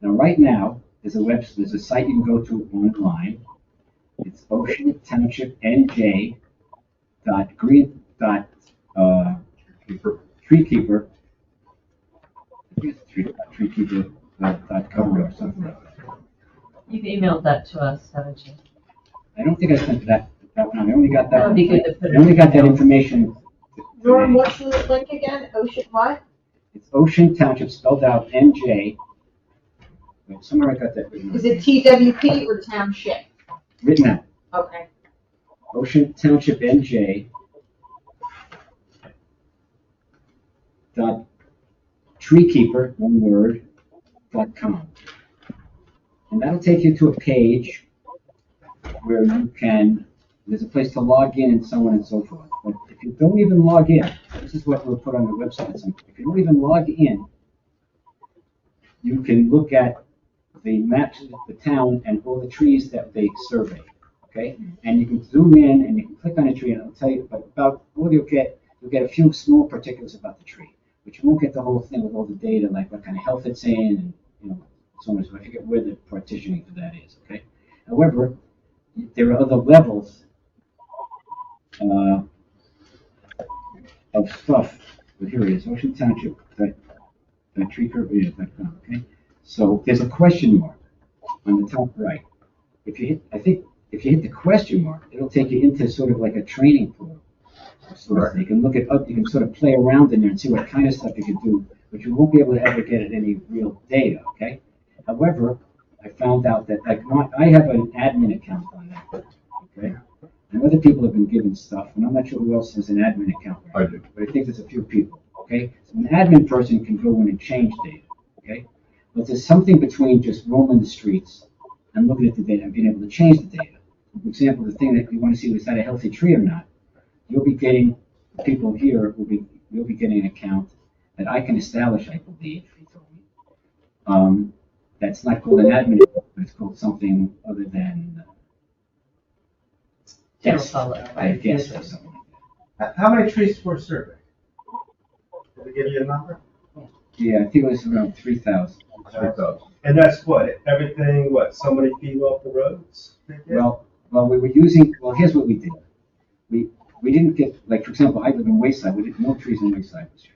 Now, right now, there's a site you can go to online. It's Ocean Township NJ treekeeper. I think it's treekeeper.com or something like that. You've emailed that to us, haven't you? I don't think I sent that one. I only got That that. would be good to put I only got that in. information. Norm, what's the link again? Ocean what? It's Ocean Township, spelled out NJ. Wait, somewhere I got that written. Is it TWP or Township? Written out. Okay. Ocean Township NJ. Treekeeper, one word, .com. And that'll take you to a page where there's a place to log in and so on and so forth. But if you don't even log in, this is what we'll put on the website. If you don't even log in, you can look at the maps of the town and all the trees that they survey, okay? And you can zoom in and you can click on a tree and it'll tell you about all you'll get a few small particulars about the tree, but you won't get the whole thing with all the data, like what kind of health it's in and, so on. So I forget where the partitioning for that is, okay? However, there are other levels of stuff. But here it is, Ocean Township, treekeeper.com, okay? So there's a question mark on the top right. If you hit the question mark, it'll take you into sort of like a training pool. So you can look at you can sort of play around in there and see what kind of stuff you can do, but you won't be able to ever get at any real data, okay? However, I found out that I have an admin account on that, okay? And other people have been given stuff, and I'm not sure who else has an admin account. I do. But I think there's a few people, okay? So an admin person can go in and change data, okay? But there's something between just roaming the streets and looking at the data and being able to change the data. For example, the thing that you want to see, is that a healthy tree or not? You'll be getting, people here you'll be getting an account that I can establish, I believe, he told me, that's not called an admin, but it's called something other than General yes, public, I right? guess, or something like How many trees were surveyed? Did they give you a number? that. Yeah, I think it was around 3,000. 3,000. And that's what, everything, what, so many feet off the roads? Well, we were using, well, here's what we did. We didn't get, like, for example, I live in Wayside, we didn't, no trees in Wayside this year.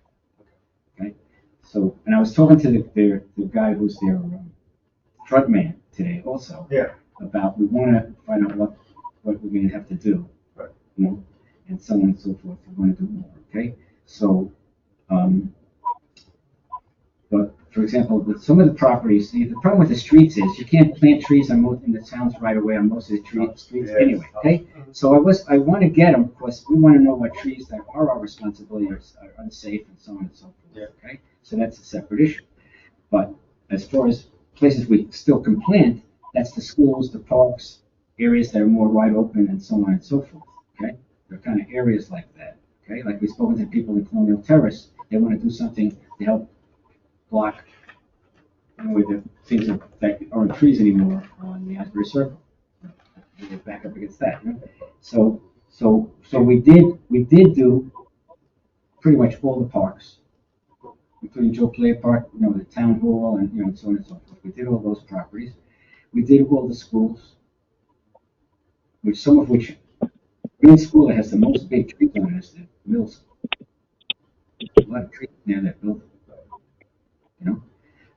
Okay? So, and I was talking to the guy who's their front man today also. Yeah. About, we want to find out what we're going to have to do. Right. You know, and so on and so forth. We want to do more, okay? So, but for example, with some of the properties, the problem with the streets is you can't plant trees on most in the towns right away on most of the streets Yeah. anyway, okay? So I want to get them because we want to know what trees that are our responsibility are unsafe and so on and so forth, Yeah. okay? So that's a separate issue. But as far as places we still can plant, that's the schools, the parks, areas that are more wide open and so on and so forth, okay? They're kind of areas like that, okay? Like we've spoken to people in Colonial Terrace, they want to do something to help block, you know, the things that aren't trees anymore on the Asbury Circle. We get back up against that, you know? So we did do pretty much all the parks, including Joe Play Park, you know, the town hall and, you know, and so on and so forth. We did all those properties. We did all the schools, some of which, Green School that has the most big trees on it is the middle school. A lot of trees near that building. You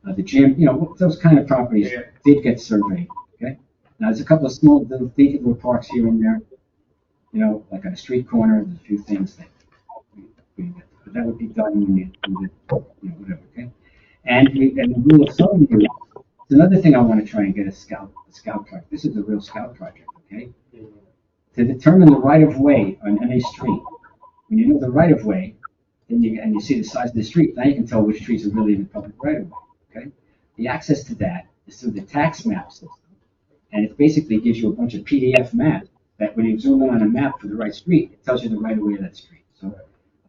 know, the gym, you know, those kind of properties Yeah. did get surveyed, okay? Now, there's a couple of small little dinky little parks here and there, you know, like on a street corner, there's a few things that but that would be done when you do the, you know, whatever, okay? And the rule of thumb here, it's another thing I want to try and get a scout project. This is a real scout project, okay? To determine the right of way on any street, when you know the right of way, then you see the size of the street, now you can tell which streets are really in the public right of way, okay? The access to that is through the tax map system. And it basically gives you a bunch of PDF maps that when you zoom in on a map for the right street, it tells you the right of way of that street. So a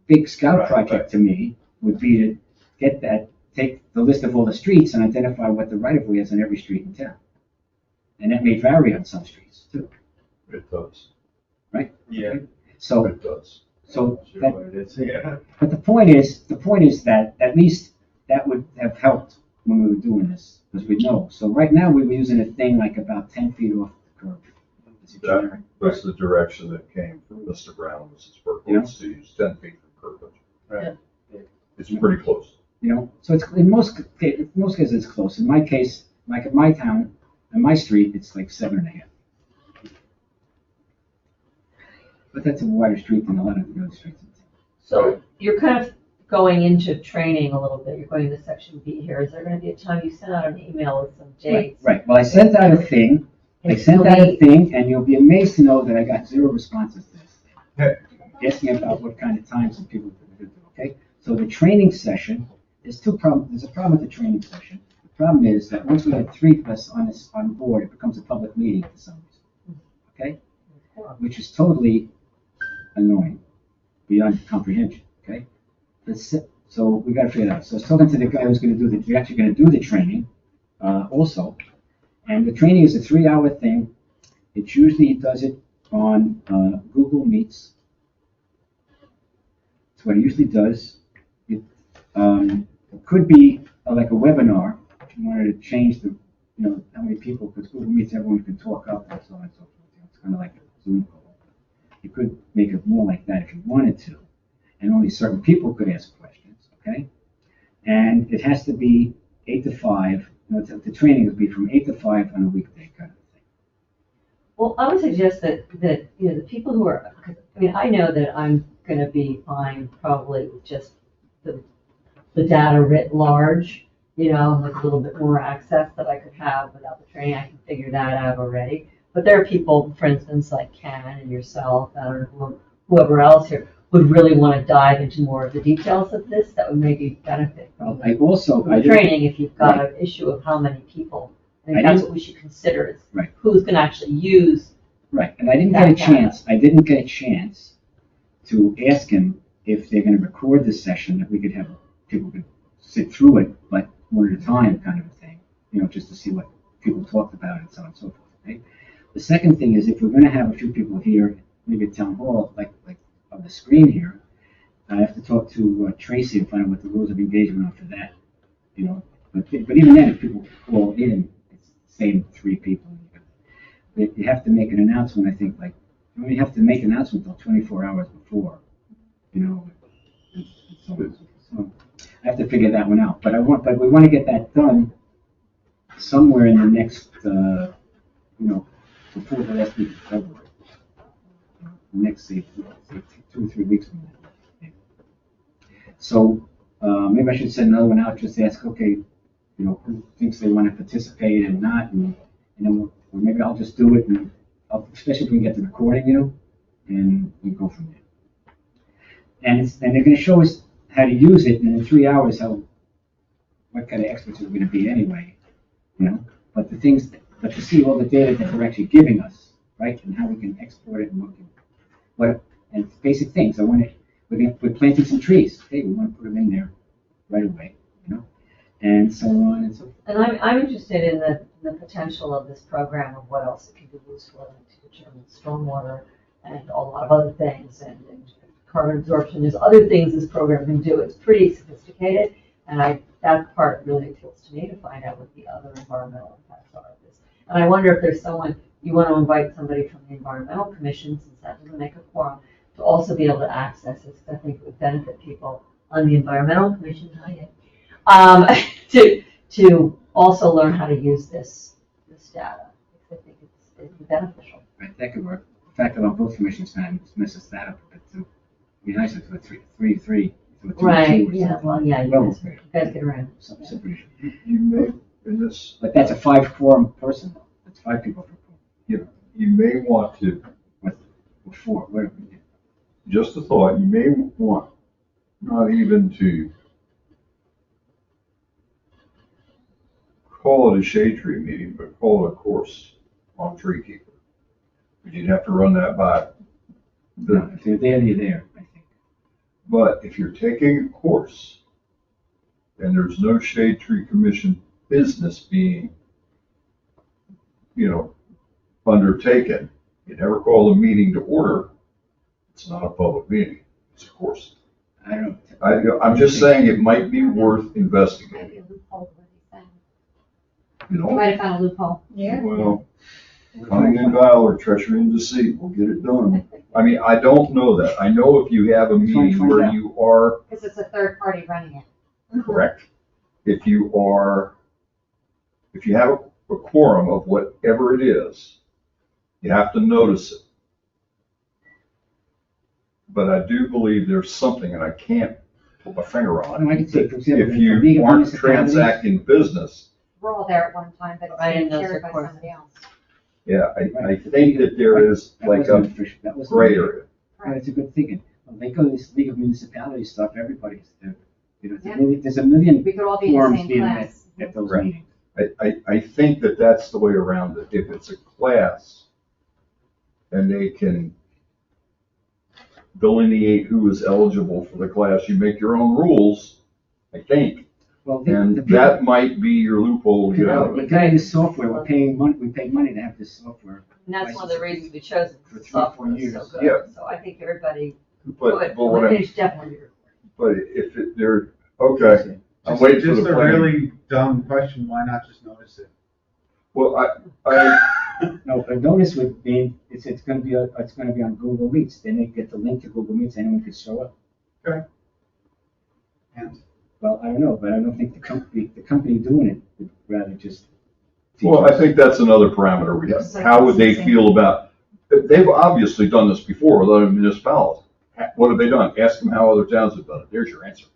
big scout project to me would be to get that, take the list of all the streets and identify what the right of way is on every street in town. And that may vary on some streets too, It does. right? Yeah. So, It does. so Sure that, what it is, yeah. but the point is that at least that would have helped when we were doing this, because we know. So right now we were using a thing like about 10 feet off the curb. It's a generic. That's the direction that came from Mr. Brown, Mrs. Berkeley, Yeah. to use 10 feet from curb. Right. It's pretty close. You know, so it's in most cases it's close. In my case, like in my town, in my street, it's like 7.5. But that's a wider street than a lot of the other streets. So you're kind of going into training a little bit, you're going to section B here. Is there gonna be a time you send out an email with some dates? Right. Well, I sent out a thing. And you'll be amazed to know that I got 0 responses to this thing. Asking about what kind of times and people could do. Okay. So the training session, there's two problems. There's a problem with the training session. The problem is that once we have 3 of us on board, it becomes a public meeting for some reason. Okay. Which is totally annoying, beyond comprehension. Okay. So we got to figure it out. So I was talking to the guy who's going to do actually going to do the training, also. And the training is a 3-hour thing. It usually does it on Google Meets. That's what it usually does. It could be like a webinar if you wanted to change the, how many people, because Google Meets everyone can talk up and so on and so forth. It's kind of like a Zoom call. You could make it more like that if you wanted to, and only certain people could ask questions. Okay, and it has to be 8 to 5. The training would be from 8 to 5 on a weekday kind of thing. Well, I would suggest that the people who are, I know that I'm going to be fine probably with just the data writ large, like a little bit more access that I could have without the training. I can figure that out already. But there are people, for instance, like Ken and yourself, or whoever else here, would really want to dive into more of the details of this that would maybe benefit from the training if you've got an issue of how many people. I think that's what we should consider is who's going to actually use. Right, and I didn't get a chance. I didn't get a chance to ask him if they're going to record this session that we could have people could sit through it, but one at a time, kind of a thing. just to see what people talked about and so on and so forth, right? The second thing is if we're gonna have a few people here, maybe at town hall, like on the screen here, I have to talk to Tracy and find out what the rules of engagement are for that, But even then, if people call in, it's the same 3 people. But you have to make an announcement, I think, you have to make an announcement until 24 hours before, and so on. So I have to figure that one out. But we want to get that done somewhere in the next, before the last week of February. Next, say 2 or 3 weeks from now. So maybe I should send another one out, just ask, okay, who thinks they want to participate and not, and then or maybe I'll just do it, and especially if we can get the recording, and we go from there. And they're going to show us how to use it, and in 3 hours, what kind of experts are we going to be anyway, But to see all the data that they're actually giving us, right, and how we can export it and and basic things. We're planting some trees. Hey, we want to put them in there right away, and so on and so forth. And I'm interested in the potential of this program, of what else it can be used for, to determine stormwater and a lot of other things, and carbon absorption. There's other things this program can do. It's pretty sophisticated, and that part really appeals to me, to find out what the other environmental impacts are of this. And I wonder if there's you want to invite somebody from the Environmental Commission, since that doesn't make a quorum, to also be able to access this, because I think it would benefit people on the Environmental Commission, to also learn how to use this data. I think it's beneficial. Right, that could work. The fact that on both commissions time messes that up a bit too. It'd be nice if it was 3-3. Right, yeah, well, yeah, you guys get around. Some separation. You may, in this, But that's a 5 quorum person. That's 5 people per quorum. you may want to, Or 4, whatever. just a thought, you may want not even to call it a shade tree meeting, but call it a course on tree keeper. But you'd have to run that by No, if they're there, they're there, I think. But if you're taking a course and there's no shade tree commission business being, undertaken, you never call a meeting to order, it's not a public meeting, it's a course. I don't know. I'm just saying it might be worth investigating, Maybe a loophole, what he said. you know? Might have found a loophole. Yeah. Well, cunning and guile or treachery and deceit will get it done. I mean, I don't know that. I know if you have a meeting where you are Because it's a third party running it. correct, if you have a quorum of whatever it is, you have to notice it. But I do believe there's something, and I can't put my finger on No, I it. can say, for example, If the League you of aren't Municipalities- transacting business, We're all there at one time, but it's Right, being and those shared are by courses. somebody else. yeah, I think that there is That like wasn't a official. That wasn't gray official. area. Right, it's a good thing. When they go to this League of Municipalities stuff, everybody's there. Yeah. There's a million We could all be in the forums same being class. at those Right. meetings. I think that that's the way around it. If it's a class and they can delineate who is eligible for the class, you make your own rules, I think. Well, And that might be your loophole to get out of we're it. getting this software, we pay money to have this software. And that's one of the reasons we chose it, For because 3 the or 4 software is so years. good. Yeah. So I think everybody But what would definitely be. but if they're, okay, I'm waiting for Just the a plan. really dumb question, why not just notice it? Well, I, No, a notice would be, it's gonna be on Google Meets, then they get the link to Google Meets, anyone can show up. And Well, I don't know, but I don't think the company doing it would rather just. well, I think that's another parameter we have. How would they feel about, they've obviously done this before with other municipalities. What have they done? Ask them how other towns have done it. There's your answer.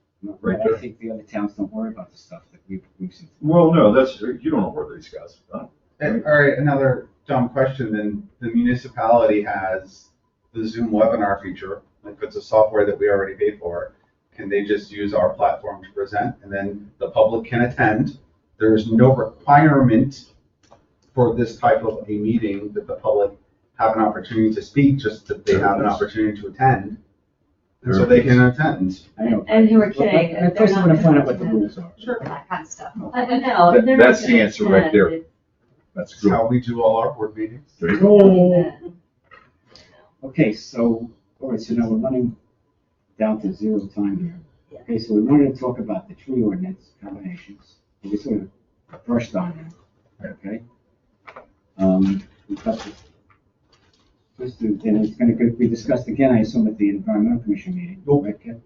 Right I there. think the other towns don't worry about the stuff that we've seen. Well, no, you don't know where these guys have done it. All right, another dumb question, then the municipality has the Zoom webinar feature, like it's a software that we already pay for. Can they just use our platform to present, and then the public can attend? There's no requirement for this type of a meeting that the public have an opportunity to speak, just that they have an opportunity to attend. so they can attend. I know. And who are kidding. But first, I want to find out what the rules are. That kind of stuff. I don't know. if they're not That's the gonna answer right attend, there. it's- That's That's good. how we do all our board meetings. There you go. Okay, so, all right, so now we're running down to zero time here. Okay, so we wanted to talk about the tree ordinance combinations. We sort of brushed on them, okay? We've got this, and it's gonna be discussed again, I assume, at the environmental commission meeting, right, Ken?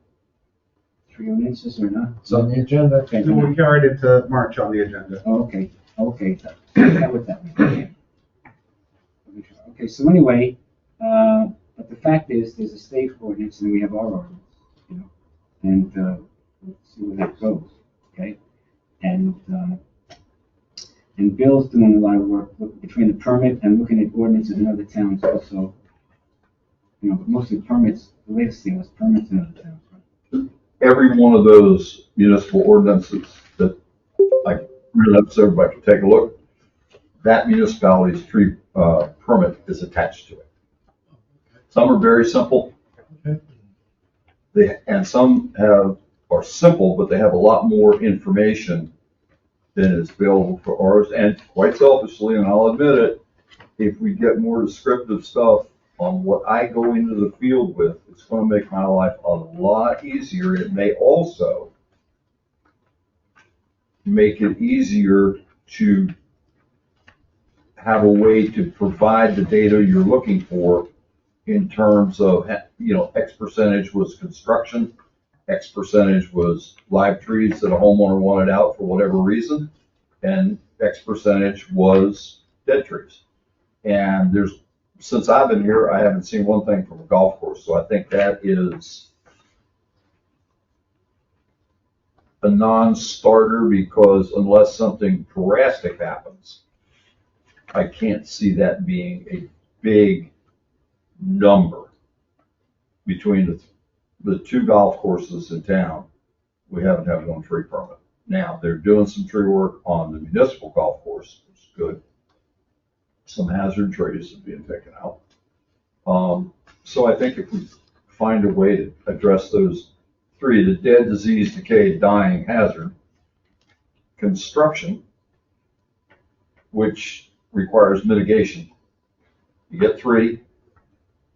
Tree ordinances or not? It's on the agenda. Okay, We carried it to March on the agenda. okay, that was that one. Okay, so anyway, but the fact is, there's a state ordinance and we have our ordinance, you know, and, let's see where that goes, okay? And Bill's doing a lot of work between the permit and looking at ordinances in other towns also. You know, but mostly permits, the latest thing was permits in other towns, right? Every one of those municipal ordinances that I really hope everybody can take a look, that municipality's tree permit is attached to it. Some are very simple. And some are simple, but they have a lot more information than is available for ours. And quite selfishly, and I'll admit it, if we get more descriptive stuff on what I go into the field with, it's going to make my life a lot easier. It may also make it easier to have a way to provide the data you're looking for in terms of, you know, X percentage was construction, X percentage was live trees that a homeowner wanted out for whatever reason, and X percentage was dead trees. And since I've been here, I haven't seen one thing from a golf course, so I think that is a non-starter, because unless something drastic happens, I can't see that being a big number. Between the two golf courses in town, we haven't had one tree permit. Now, they're doing some tree work on the municipal golf course, which is good. Some hazard trees are being taken out. So I think if we find a way to address those three, the dead, disease, decay, dying, hazard, construction, which requires mitigation. You get three,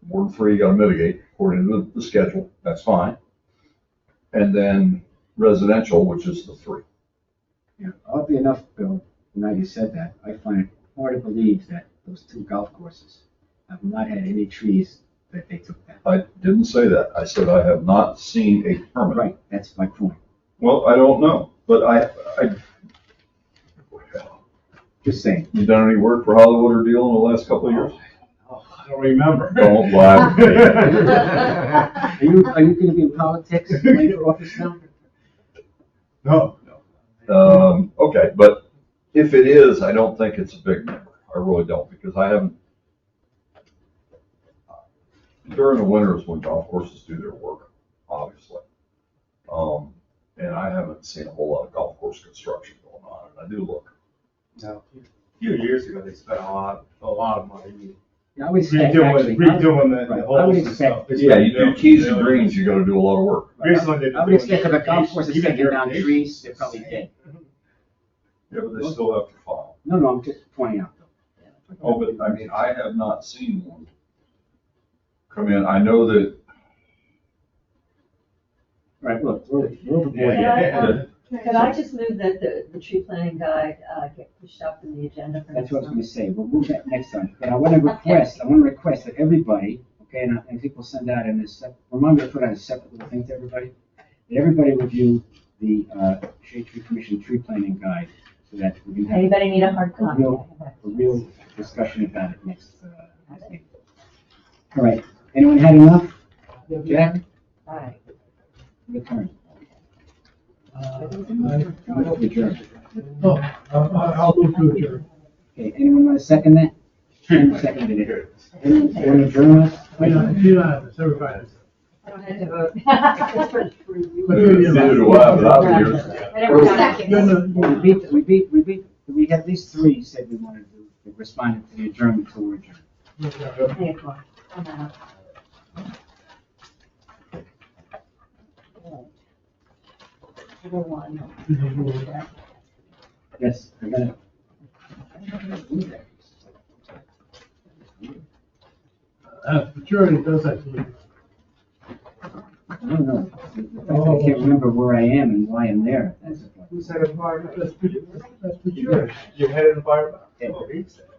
more than three, you gotta mitigate according to the schedule, that's fine. And then residential, which is the three. Yeah, oddly enough, Bill, now you said that, I find it hard to believe that those two golf courses have not had any trees that they took down. I didn't say that. I said I have not seen a permit. Right, that's my point. Well, I don't know, but Just saying. you done any work for Hollywood or Deal in the last couple of years? I don't remember. Don't lie. Are you gonna be in politics, running for office now? No. Okay, but if it is, I don't think it's a big number. I really don't, because I haven't, during the winters when golf courses do their work, obviously. And I haven't seen a whole lot of golf course construction going on, and I do look. No. A few years ago, they spent a lot of money Yeah, I would expect, actually. redoing the Right, I would holes and expect- stuff. They Yeah, you spent do tees and millions. greens, you gotta do a lot of work. Recently, they've been I would doing expect if a golf course is irrigation, taking down irrigation. trees, they're probably dead. Yeah, but they still have to file. No, I'm just pointing out though. Oh, but I mean, I have not seen one come in. I know that, Right, look, we're overboard. Yeah. Could I just move that the tree planting guide, get pushed up in the agenda for That's next what I was time? gonna say, we'll move that next time. But I wanna request that everybody, okay, and I think we'll send out in this, remind me to put out a separate little thing to everybody. That everybody review the, Shade Tree Commission tree planting guide, so that we can have Anybody need a hard a copy? real discussion about it next meeting. All right, anyone had enough? Jack, All right. your turn. I- Adjourn. I'll move to adjourn. Okay, anyone want to second that? Ken seconded it. Want to adjourn us? Unanimous, everybody. I don't have to vote. Just for review. neither do I, but I'm here. Whatever second. We had at least three said we wanted to respond to the adjournment until we're adjourned. Hey, come on. I'm out. little one. Yes, I got it. Maturity does that to you. I don't know. I can't remember where I am and why I'm there. That's the problem. Who said environment? That's maturity. Your head environment? Oh, he said.